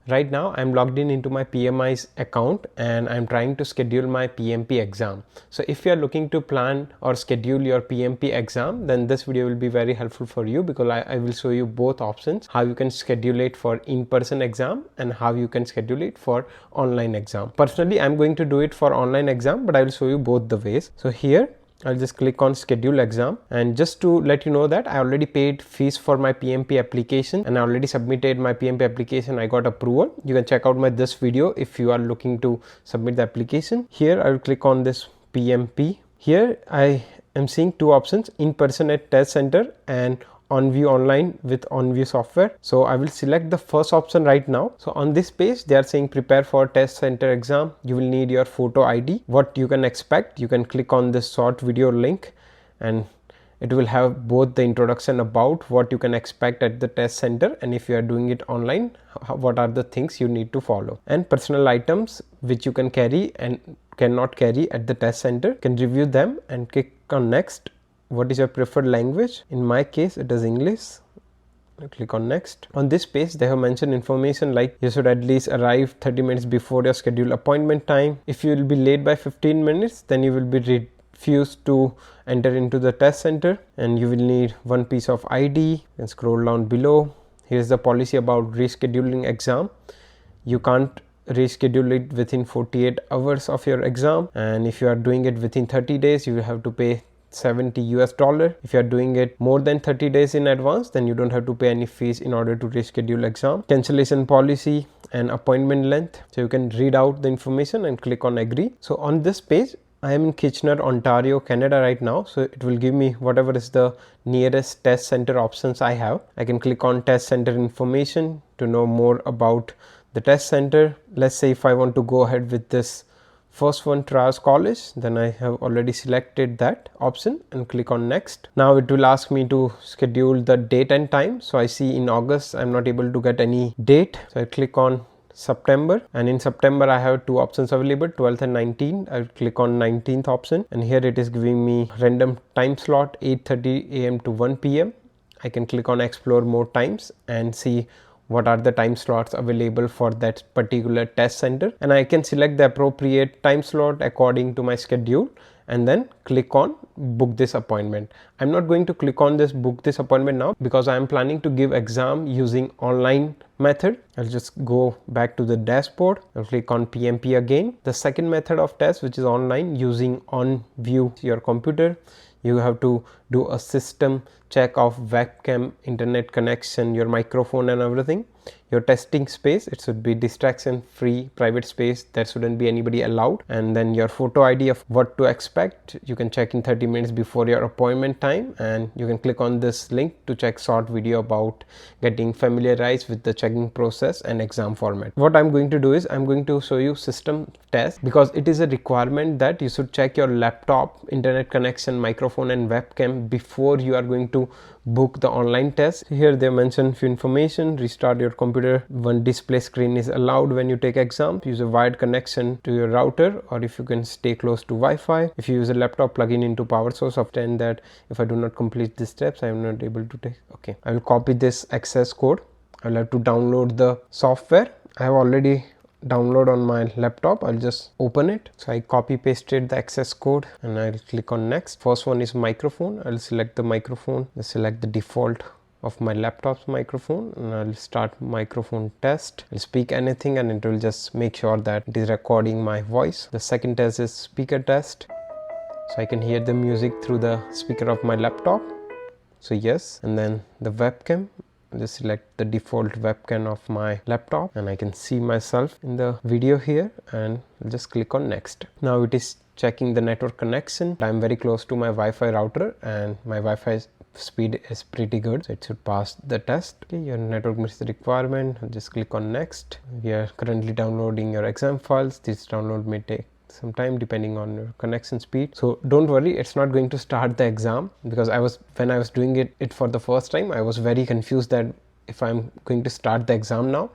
Right now I'm logged in into my PMI's account and I'm trying to schedule my PMP exam. So if you are looking to plan or schedule your PMP exam, then this video will be very helpful for you, because I will show you both options, how you can schedule it for in-person exam and how you can schedule it for online exam. Personally, I'm going to do it for online exam, but I will show you both the ways. So here I'll just click on schedule exam, and just to let you know that I already paid fees for my PMP application and I already submitted my PMP application. I got approval. You can check out my this video if you are looking to submit the application. Here I will click on this PMP. Here I am seeing two options, in person at test center and OnVue online with OnVue software. So I will select the first option right now. So on this page they are saying prepare for test center exam. You will need your photo ID. What you can expect, you can click on this short video link and it will have both the introduction about what you can expect at the test center, and if you are doing it online, what are the things you need to follow, and personal items which you can carry and cannot carry at the test center. You can review them and click on next. What is your preferred language? In my case it is English. I click on next. On this page they have mentioned information like you should at least arrive 30 minutes before your scheduled appointment time. If you will be late by 15 minutes, then you will be refused to enter into the test center, and you will need one piece of ID. You can scroll down below. Here is the policy about rescheduling exam. You can't reschedule it within 48 hours of your exam, and if you are doing it within 30 days you will have to pay $70. If you are doing it more than 30 days in advance, then you don't have to pay any fees in order to reschedule exam. Cancellation policy and appointment length. So you can read out the information and click on agree. So on this page I am in Kitchener, Ontario, Canada right now. So it will give me whatever is the nearest test center options I have. I can click on test center information to know more about the test center. Let's say if I want to go ahead with this first one, Trias College, then I have already selected that option and click on next. Now it will ask me to schedule the date and time. So I see in August I'm not able to get any date, so I click on September, and in September I have two options available, 12th and 19th. I will click on 19th option, and here it is giving me random time slot 8:30 a.m. to 1 p.m. I can click on explore more times and see what are the time slots available for that particular test center, and I can select the appropriate time slot according to my schedule and then click on book this appointment. I'm not going to click on this book this appointment now because I am planning to give exam using online method. I'll just go back to the dashboard. I'll click on PMP again. The second method of test, which is online using OnVue your computer, you have to do a system check of webcam, internet connection, your microphone and everything. Your testing space, it should be distraction free, private space, there shouldn't be anybody allowed, and then your photo ID of what to expect. You can check in 30 minutes before your appointment time, and you can click on this link to check short video about getting familiarized with the checking process and exam format. What I'm going to do is I'm going to show you system test, because it is a requirement that you should check your laptop, internet connection, microphone and webcam before you are going to book the online test. Here they mention few information: restart your computer, one display screen is allowed when you take exam, use a wired connection to your router, or if you can stay close to Wi-Fi. If you use a laptop, plug in into power source. Obtain that if I do not complete these steps I am not able to take. Okay, I will copy this access code. I'll have to download the software. I have already download on my laptop. I'll just open it. So I copy pasted the access code and I'll click on next. First one is microphone. I'll select the microphone. I'll select the default of my laptop's microphone and I'll start microphone test. I'll speak anything and it will just make sure that it is recording my voice. The second test is speaker test. So I can hear the music through the speaker of my laptop. So yes, and then the webcam. Just select the default webcam of my laptop and I can see myself in the video here, and I'll just click on next. Now it is checking the network connection. I'm very close to my Wi-Fi router and my Wi-Fi speed is pretty good, so it should pass the test. Okay, your network meets the requirement. I'll just click on next. We are currently downloading your exam files. This download may take some time depending on your connection speed. So don't worry, it's not going to start the exam, because when I was doing it for the first time, I was very confused that if I'm going to start the exam now,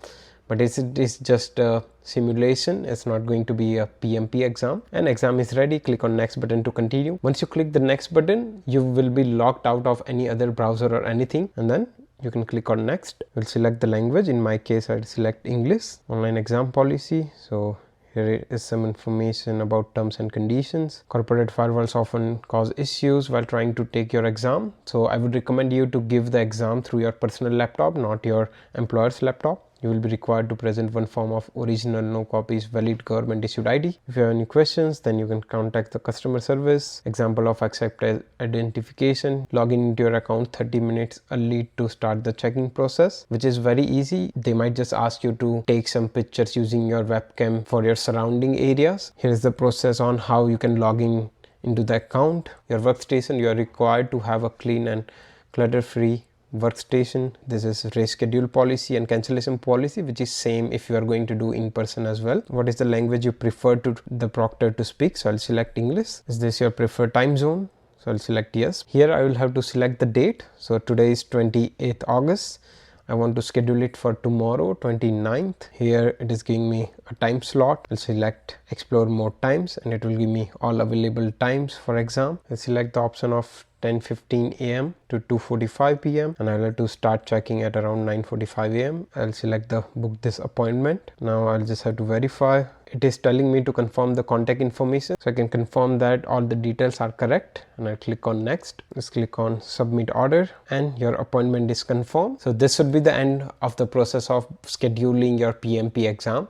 but it is just a simulation. It's not going to be a PMP exam, and exam is ready. Click on next button to continue. Once you click the next button, you will be locked out of any other browser or anything, and then You can click on next. We'll select the language. In my case, I'll select English. Online exam policy. So here is some information about terms and conditions. Corporate firewalls often cause issues while trying to take your exam. So I would recommend you to give the exam through your personal laptop, not your employer's laptop. You will be required to present one form of original, no copies, valid government issued ID. If you have any questions, then you can contact the customer service. Example of accept identification. Log into your account 30 minutes early to start the checking process, which is very easy. They might just ask you to take some pictures using your webcam for your surrounding areas. Here is the process on how you can log into the account. Your workstation, you are required to have a clean and clutter-free workstation. This is reschedule policy and cancellation policy, which is same if you are going to do in person as well. What is the language you prefer to the proctor to speak? So I'll select English. Is this your preferred time zone? So I'll select yes. Here I will have to select the date. So today is 28th August. I want to schedule it for tomorrow, 29th. Here it is giving me a time slot. I'll select explore more times and it will give me all available times for exam. I'll select the option of 10:15 a.m. to 2:45 p.m. and I'll have to start checking at around 9:45 a.m. I'll select the book this appointment. Now I'll just have to verify. It is telling me to confirm the contact information, so I can confirm that all the details are correct and I'll click on next. Just click on submit order and your appointment is confirmed. So this should be the end of the process of scheduling your PMP exam.